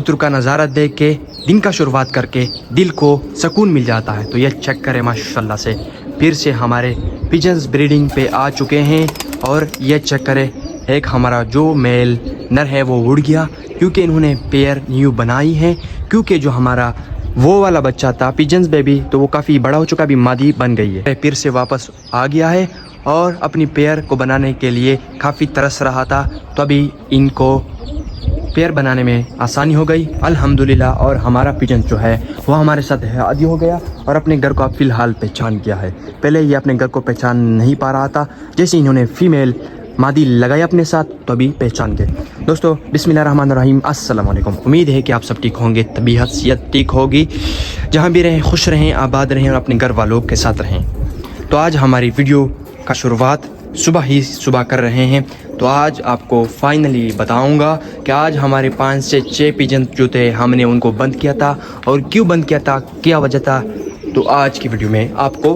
कबूतर का नज़ारा देख के दिन का शुरुआत करके दिल को सुकून मिल जाता है। तो ये चेक करें माशाल्लाह से फिर से हमारे पिजन्स ब्रीडिंग पे आ चुके हैं। और ये चेक करें एक हमारा जो मेल नर है वो उड़ गया क्योंकि इन्होंने पेयर न्यू बनाई है। क्योंकि जो हमारा वो वाला बच्चा था पिजन्स बेबी तो वो काफ़ी बड़ा हो चुका, अभी मादी बन गई है, फिर से वापस आ गया है और अपनी पेयर को बनाने के लिए काफ़ी तरस रहा था। तो अभी इनको पेयर बनाने में आसानी हो गई अल्हम्दुलिल्लाह। और हमारा पिजन जो है वो हमारे साथ आदी हो गया और अपने घर को अब फ़िलहाल पहचान किया है। पहले ये अपने घर को पहचान नहीं पा रहा था, जैसे इन्होंने फ़ीमेल मादी लगाई अपने साथ तो अभी पहचान गए। दोस्तों बिस्मिल्लाहिर्रहमानिर्रहीम, अस्सलाम वालेकुम। उम्मीद है कि आप सब ठीक होंगे, तबीयत सेहत ठीक होगी, जहाँ भी रहें खुश रहें, आबाद रहें और अपने घर वालों के साथ रहें। तो आज हमारी वीडियो का शुरुआत सुबह कर रहे हैं। तो आज आपको फाइनली बताऊंगा कि आज हमारे 5 से 6 पिजन जो थे हमने उनको बंद किया था और क्यों बंद किया था, क्या वजह था, तो आज की वीडियो में आपको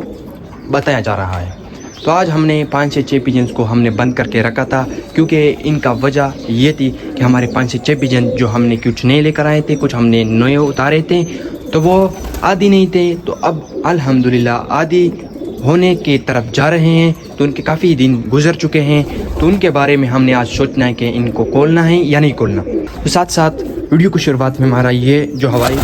बताया जा रहा है। तो आज हमने 5 से 6 पिजन्स को हमने बंद करके रखा था क्योंकि इनका वजह ये थी कि हमारे 5 से 6 पिजन जो हमने कुछ नए लेकर आए थे, कुछ हमने नए उतारे थे, तो वो आदी नहीं थे। तो अब अल्हम्दुलिल्लाह आदी होने की तरफ जा रहे हैं। तो उनके काफ़ी दिन गुजर चुके हैं, तो उनके बारे में हमने आज सोचना है कि इनको खोलना है या नहीं खोलना। तो साथ साथ वीडियो की शुरुआत में हमारा ये जो हवाई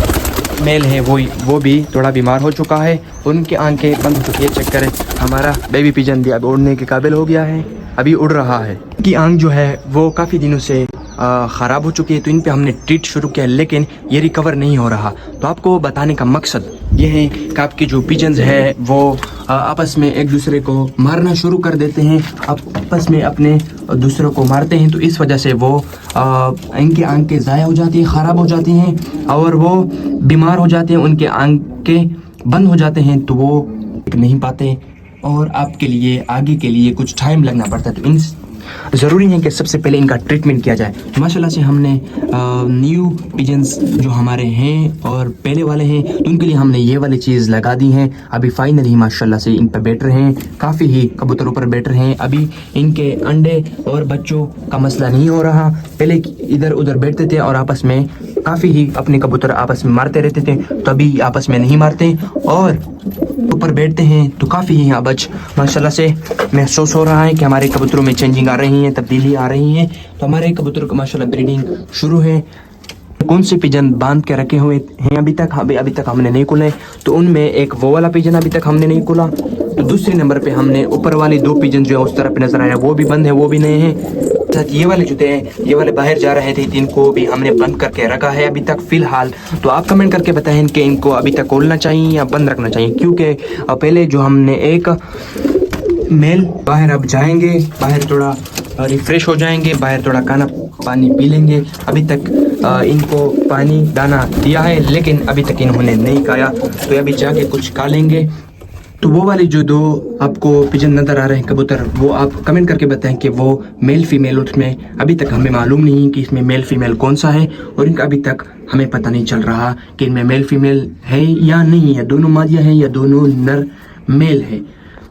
मेल है वो भी थोड़ा बीमार हो चुका है, उनकी आंखें बंद हो चुकी है। चेक करें हमारा बेबी पिजन भी अब उड़ने के काबिल हो गया है, अभी उड़ रहा है। उनकी आंख जो है वो काफ़ी दिनों से ख़राब हो चुकी है, तो इन पे हमने ट्रीट शुरू किया लेकिन ये रिकवर नहीं हो रहा। तो आपको बताने का मकसद ये है कि आपकी जो पिजन्स है वो आपस में एक दूसरे को मारना शुरू कर देते हैं, आपस में अपने दूसरों को मारते हैं। तो इस वजह से वो इनकी आंखें ज़ाया हो जाती हैं, ख़राब हो जाती हैं और वो बीमार हो जाते हैं, उनके आंखें बंद हो जाते हैं, तो वो नहीं पाते और आपके लिए आगे के लिए कुछ टाइम लगना पड़ता है। तो इन ज़रूरी है कि सबसे पहले इनका ट्रीटमेंट किया जाए। तो माशाल्लाह से हमने न्यू पिजन्स जो हमारे हैं और पहले वाले हैं तो उनके लिए हमने ये वाली चीज़ लगा दी है। अभी फाइनली माशाल्लाह से इन पर बैठ रहे हैं, काफ़ी ही कबूतरों पर बैठ रहे हैं। अभी इनके अंडे और बच्चों का मसला नहीं हो रहा, पहले इधर उधर बैठते थे और आपस में काफ़ी ही अपने कबूतर आपस में मारते रहते थे, तो अभी आपस में नहीं मारते और ऊपर बैठते हैं। तो काफ़ी ही अब माशाल्लाह से महसूस हो रहा है कि हमारे कबूतरों में चेंजिंग आ रही है, तब्दीली आ रही है। तो हमारे कबूतरों का माशाल्लाह ब्रीडिंग शुरू है। कौन से पिजन बांध के रखे हुए हैं अभी तक हमने नहीं खोले, तो उनमें एक वो वाला पिजन अभी तक हमने नहीं खोला। तो दूसरे नंबर पे हमने ऊपर वाले 2 पिजन जो है उस तरह पे नजर आया वो भी बंद है, वो भी नए हैं। साथ ये वाले जो थे ये वाले बाहर जा रहे थे, इनको भी हमने बंद करके रखा है अभी तक फ़िलहाल। तो आप कमेंट करके बताएं कि इनको अभी तक खोलना चाहिए या बंद रखना चाहिए, क्योंकि पहले जो हमने एक मेल बाहर अब जाएंगे, बाहर थोड़ा रिफ्रेश हो जाएंगे, बाहर थोड़ा खाना पानी पी लेंगे। अभी तक इनको पानी दाना दिया है लेकिन अभी तक इन्होंने नहीं खाया, तो अभी जाके कुछ खा लेंगे। तो वो वाले जो 2 आपको पिजन नज़र आ रहे हैं कबूतर, वो आप कमेंट करके बताएं कि वो मेल फीमेल, उसमें अभी तक हमें मालूम नहीं कि इसमें मेल फीमेल कौन सा है और इनका अभी तक हमें पता नहीं चल रहा कि इनमें मेल फीमेल है या नहीं है, दोनों मादियाँ हैं या दोनों नर मेल है।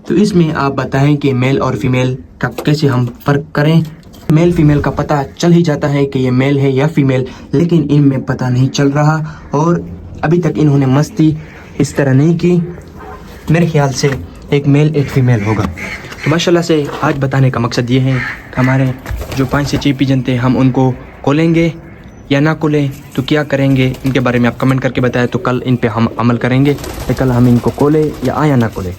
तो इसमें आप बताएं कि मेल और फीमेल का कैसे हम फ़र्क करें। मेल फीमेल का पता चल ही जाता है कि ये मेल है या फीमेल, लेकिन इनमें पता नहीं चल रहा और अभी तक इन्होंने मस्ती इस तरह नहीं की। मेरे ख्याल से एक मेल एक फ़ीमेल होगा। तो माशाल्लाह से आज बताने का मकसद ये है कि हमारे जो 5 से 6 पिजन थे हम उनको खोलेंगे या ना खोलें, तो क्या करेंगे इनके बारे में आप कमेंट करके बताएं, तो कल इन पे हम अमल करेंगे कि कल हम इनको खोलें या ना खोलें।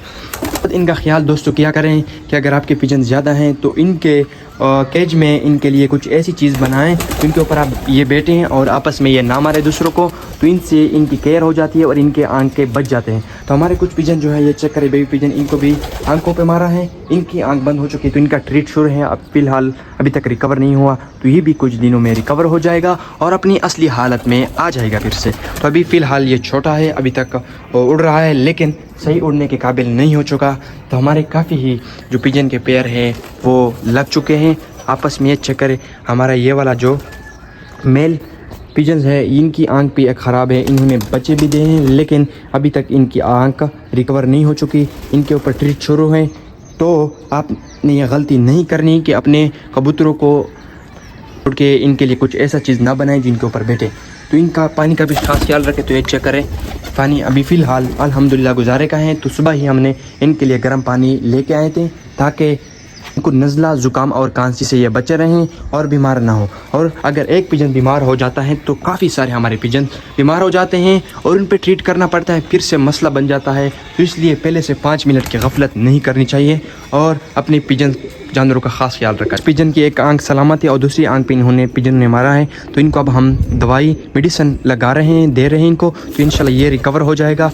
इनका ख्याल दोस्तों क्या करें कि अगर आपके पिजन ज़्यादा हैं तो इनके केज में इनके लिए कुछ ऐसी चीज़ बनाएं तो इनके ऊपर आप ये बैठें और आपस में ये ना मारे दूसरों को, तो इनसे इनकी केयर हो जाती है और इनके आंखें बच जाते हैं। तो हमारे कुछ पिजन जो है ये चेक करें बेबी पिजन, इनको भी आंखों पे मारा है, इनकी आंख बंद हो चुकी है, तो इनका ट्रीट शुरू है। अब फ़िलहाल अभी तक रिकवर नहीं हुआ, तो ये भी कुछ दिनों में रिकवर हो जाएगा और अपनी असली हालत में आ जाएगा फिर से। तो अभी फ़िलहाल ये छोटा है, अभी तक उड़ रहा है लेकिन सही उड़ने के काबिल नहीं हो चुका। तो हमारे काफ़ी ही जो पिजन के पेयर हैं वो लग चुके हैं आपस में। चेक करें हमारा ये वाला जो मेल पिजन्स है इनकी आंख भी एक ख़राब है, इन्होंने बच्चे भी दिए हैं लेकिन अभी तक इनकी आंख रिकवर नहीं हो चुकी, इनके ऊपर ट्रीट शुरू है। तो आपने ये गलती नहीं करनी कि अपने कबूतरों को छोड़ के इनके लिए कुछ ऐसा चीज़ ना बनाएं जिनके ऊपर बैठे। तो इनका पानी का भी खास ख्याल रखें। तो ये चेक करें, पानी अभी फ़िलहाल अल्हम्दुलिल्लाह गुजारे का है। तो सुबह ही हमने इनके लिए गर्म पानी लेके आए थे ताकि इनको नज़ला ज़ुकाम और खांसी से ये बचे रहें और बीमार ना हो। और अगर एक पिजन बीमार हो जाता है तो काफ़ी सारे हमारे पिजन बीमार हो जाते हैं और उन पे ट्रीट करना पड़ता है, फिर से मसला बन जाता है। तो इसलिए पहले से 5 मिनट की गफलत नहीं करनी चाहिए और अपने पिजन जानवरों का ख़ास ख्याल रखा। पिजन की एक आंख सलामत है और दूसरी आंख पे इन्होंने पिजन ने मारा है। तो इनको अब हम दवाई मेडिसिन लगा रहे हैं, दे रहे हैं इनको। तो इंशाल्लाह ये रिकवर हो जाएगा।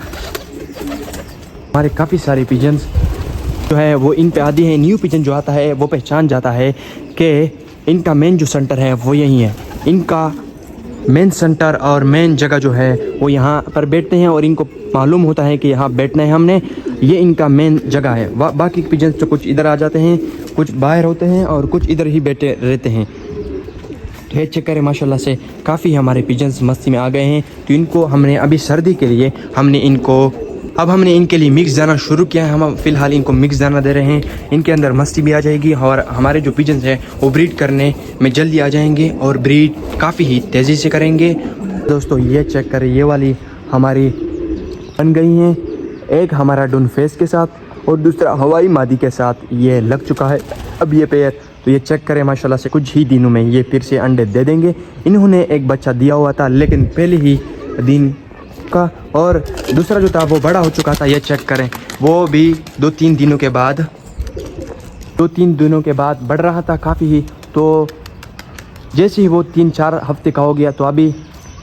हमारे काफ़ी सारे पिजन्स जो है वो इन पे आदि हैं। न्यू पिजन जो आता है वो पहचान जाता है कि इनका मेन जो सेंटर है वो यही है। इनका मेन सेंटर और मेन जगह जो है वो यहाँ पर बैठते हैं और इनको मालूम होता है कि यहाँ बैठना है हमने, ये इनका मेन जगह है। बाकी पिजन तो कुछ इधर आ जाते हैं, कुछ बाहर होते हैं और कुछ इधर ही बैठे रहते हैं। तो ये चेक करें, माशाल्लाह से काफ़ी हमारे पिजन्स मस्ती में आ गए हैं। तो इनको हमने अभी सर्दी के लिए हमने इनके लिए मिक्स दाना शुरू किया है। हम फ़िलहाल इनको मिक्स दाना दे रहे हैं। इनके अंदर मस्ती भी आ जाएगी और हमारे जो पिजन्स हैं वो ब्रीड करने में जल्दी आ जाएंगे और ब्रीड काफ़ी ही तेज़ी से करेंगे। दोस्तों ये चेक करें, ये वाली हमारी बन गई हैं। एक हमारा डुन फेस के साथ और दूसरा हवाई मादी के साथ ये लग चुका है अब ये पेयर। तो ये चेक करें, माशाल्लाह से कुछ ही दिनों में ये फिर से अंडे दे देंगे। इन्होंने एक बच्चा दिया हुआ था लेकिन पहले ही दिन का, और दूसरा जो था वो बड़ा हो चुका था। ये चेक करें, वो भी 2-3 दिनों के बाद बढ़ रहा था काफ़ी ही। तो जैसे ही वो 3-4 हफ्ते का हो गया तो अभी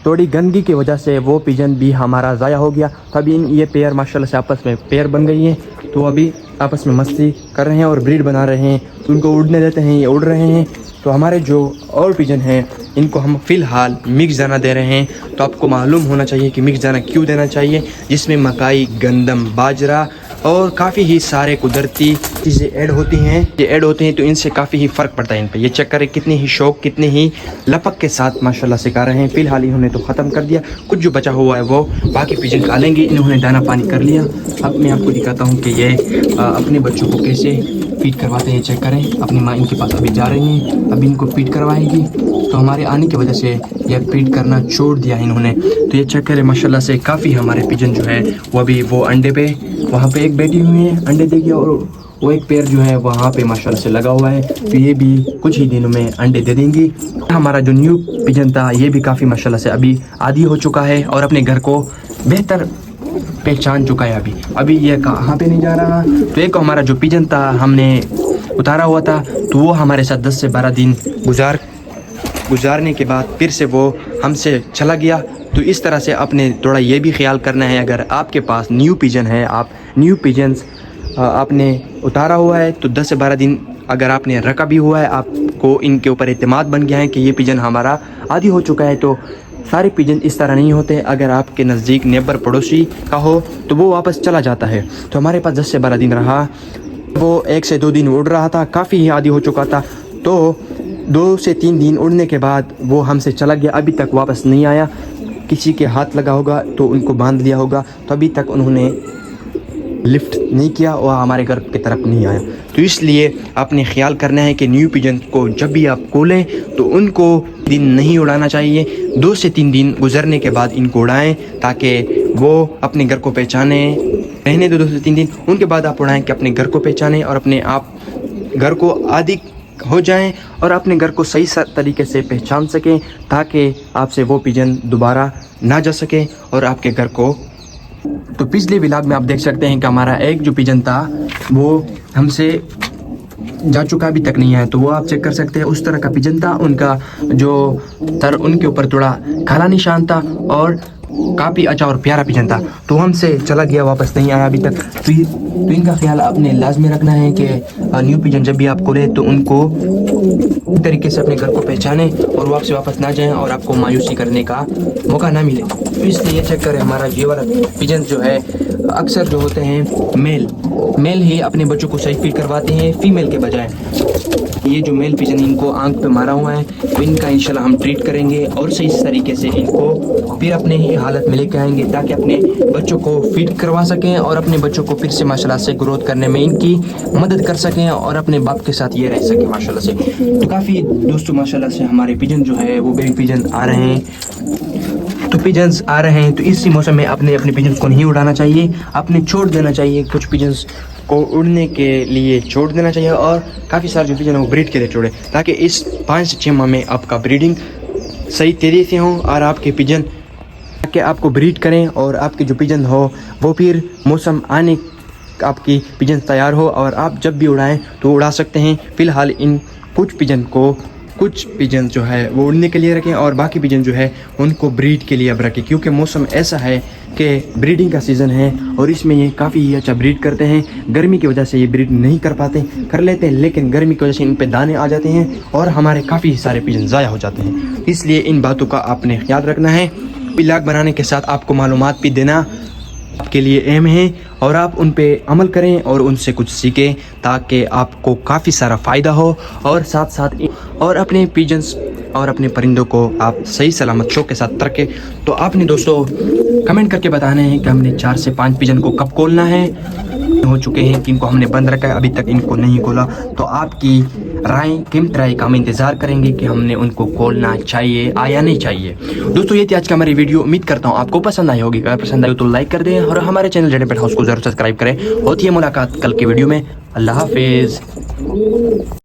थोड़ी गंदगी की वजह से वो पिजन भी हमारा ज़ाया हो गया। तो अभी ये पेयर माशाल्लाह से आपस में पेयर बन गई हैं। तो अभी आपस में मस्ती कर रहे हैं और ब्रीड बना रहे हैं। तो उनको उड़ने देते हैं, ये उड़ रहे हैं। तो हमारे जो और पिजन हैं इनको हम फ़िलहाल मिक्स दाना दे रहे हैं। तो आपको मालूम होना चाहिए कि मिक्स दाना क्यों देना चाहिए, जिसमें मकाई, गंदम, बाजरा और काफ़ी ही सारे कुदरती चीज़ें ऐड होती हैं। तो इनसे काफ़ी ही फ़र्क पड़ता है इन पे। ये चेक करें कितनी ही शौक, कितनी ही लपक के साथ माशाल्लाह सिखा रहे हैं। फ़िलहाल इन्होंने तो ख़त्म कर दिया, कुछ जो बचा हुआ है वो बाकी पिजन खा लेंगे। इन्होंने दाना पानी कर लिया। अब मैं आपको दिखाता हूँ कि ये अपने बच्चों को कैसे फीड करवाते हैं। चेक करें, अपनी माँ इनके पास अभी जा रही हैं, अभी इनको फीड करवाएगी। तो हमारे आने की वजह से यह फीड करना छोड़ दिया है इन्होंने। तो ये चेक करें, माशाल्लाह से काफ़ी हमारे पिजन जो है वो अभी वो अंडे पे वहाँ पे एक बैठी हुई है, अंडे देगी और वो एक पैर जो है वहाँ पे माशाल्लाह से लगा हुआ है। तो ये भी कुछ ही दिनों में अंडे दे देंगी। हमारा जो न्यू पिजन था ये भी काफ़ी माशाल्लाह से अभी आदी हो चुका है और अपने घर को बेहतर पहचान चुका है। अभी ये कहाँ पे नहीं जा रहा। तो एक हमारा जो पिजन था हमने उतारा हुआ था, तो वो हमारे साथ 10 से 12 दिन गुजारने के बाद फिर से वो हमसे चला गया। तो इस तरह से अपने थोड़ा ये भी ख्याल करना है, अगर आपके पास न्यू पिजन है, आप न्यू पिजन्स आपने उतारा हुआ है तो 10 से 12 दिन अगर आपने रखा भी हुआ है, आपको इनके ऊपर एतमाद बन गया है कि ये पिजन हमारा आदी हो चुका है। तो सारे पिजन इस तरह नहीं होते। अगर आपके नज़दीक नेबर पड़ोसी का हो तो वो वापस चला जाता है। तो हमारे पास 10 से 12 दिन रहा, वो 1 से 2 दिन उड़ रहा था, काफ़ी ही आदी हो चुका था। तो 2 से 3 दिन उड़ने के बाद वो हमसे चला गया, अभी तक वापस नहीं आया। किसी के हाथ लगा होगा तो उनको बांध लिया होगा, तो अभी तक उन्होंने लिफ्ट नहीं किया और हमारे घर की तरफ नहीं आया। तो इसलिए आपने ख्याल करना है कि न्यू पिजन को जब भी आप खोलें तो उनको दिन नहीं उड़ाना चाहिए। 2 से 3 दिन गुजरने के बाद इनको उड़ाएं ताकि वो अपने घर को पहचाने। रहने दो 2 से 3 दिन, उनके बाद आप उड़ाएं कि अपने घर को पहचाने और अपने आप घर को आदि हो जाएं और अपने घर को सही तरीके से पहचान सकें ताकि आपसे वो पिजन दोबारा ना जा सके और आपके घर को। तो पिछले व्लॉग में आप देख सकते हैं कि हमारा एक जो पिजन था वो हमसे जा चुका, अभी तक नहीं आया। तो वो आप चेक कर सकते हैं, उस तरह का पिजन था। उनका जो उनके ऊपर थोड़ा काला निशान था और काफ़ी अच्छा और प्यारा पिजन था। तो हमसे चला गया, वापस नहीं आया अभी तक। तो इनका ख्याल आपने लाजमी रखना है कि न्यू पिजन जब भी आप खोलें तो उनको इस तरीके से अपने घर को पहचाने और वो आपसे वापस ना जाएं और आपको मायूसी करने का मौका ना मिले। तो इसलिए चेक करें, हमारा ये वाला पिजन जो है अक्सर जो होते हैं मेल ही अपने बच्चों को सही फीड करवाते हैं फीमेल के बजाय। ये जो मेल पिजन इनको आंख पे मारा हुआ है तो इनका इंशाल्लाह हम ट्रीट करेंगे और सही तरीके से इनको फिर अपने ही हालत साथ में लेके आएंगे ताकि अपने बच्चों को फीड करवा सकें और अपने बच्चों को फिर से माशाल्लाह से ग्रोथ करने में इनकी मदद कर सकें और अपने बाप के साथ ये रह सकें माशाल्लाह से। तो काफ़ी दोस्तों माशाल्लाह से हमारे पिजन जो है वो बेबी पिजन आ रहे हैं। तो पिजन्स आ रहे हैं तो इसी मौसम में अपने अपने पिजन्स को नहीं उड़ाना चाहिए, अपने छोड़ देना चाहिए। कुछ पिजन्स को उड़ने के लिए छोड़ देना चाहिए और काफ़ी सारे जो पिजन है वो ब्रीड के लिए छोड़े ताकि इस 5 से 6 माह में आपका ब्रीडिंग सही तेज़ी से हो और आपके पिजन ताकि आपको ब्रीड करें और आपके जो पिजन हो वो फिर मौसम आने आपकी पिजन तैयार हो और आप जब भी उड़ाएं तो उड़ा सकते हैं। फ़िलहाल इन कुछ पिजन जो है वो उड़ने के लिए रखें और बाकी पिजन जो है उनको ब्रीड के लिए अब रखें, क्योंकि मौसम ऐसा है कि ब्रीडिंग का सीज़न है और इसमें ये काफ़ी अच्छा ब्रीड करते हैं। गर्मी की वजह से ये ब्रीड नहीं कर लेते हैं, लेकिन गर्मी की वजह से इन पे दाने आ जाते हैं और हमारे काफ़ी सारे पिजन ज़ाया हो जाते हैं। इसलिए इन बातों का आपने ख्याल रखना है। ब्लॉग बनाने के साथ आपको मालूमात भी देना आपके लिए अहम है और आप उन पे अमल करें और उनसे कुछ सीखें ताकि आपको काफ़ी सारा फ़ायदा हो और साथ साथ और अपने पिजन्स और अपने परिंदों को आप सही सलामत शौक के साथ रखें। तो आपने दोस्तों कमेंट करके बताना है कि हमने 4 से 5 पिजन को कब खोलना है। हो चुके हैं कि इनको हमने बंद रखा है, अभी तक इनको नहीं खोला। तो आपकी राय कीमती राय का हम इंतज़ार करेंगे कि हमने उनको खोलना चाहिए या नहीं चाहिए। दोस्तों ये थी आज का हमारी वीडियो, उम्मीद करता हूँ आपको पसंद आई होगी। अगर पसंद आई तो लाइक कर दें और हमारे चैनल जेड पेट हाउस को ज़रूर सब्सक्राइब करें। होती है मुलाकात कल की वीडियो में। अल्लाह हाफिज़।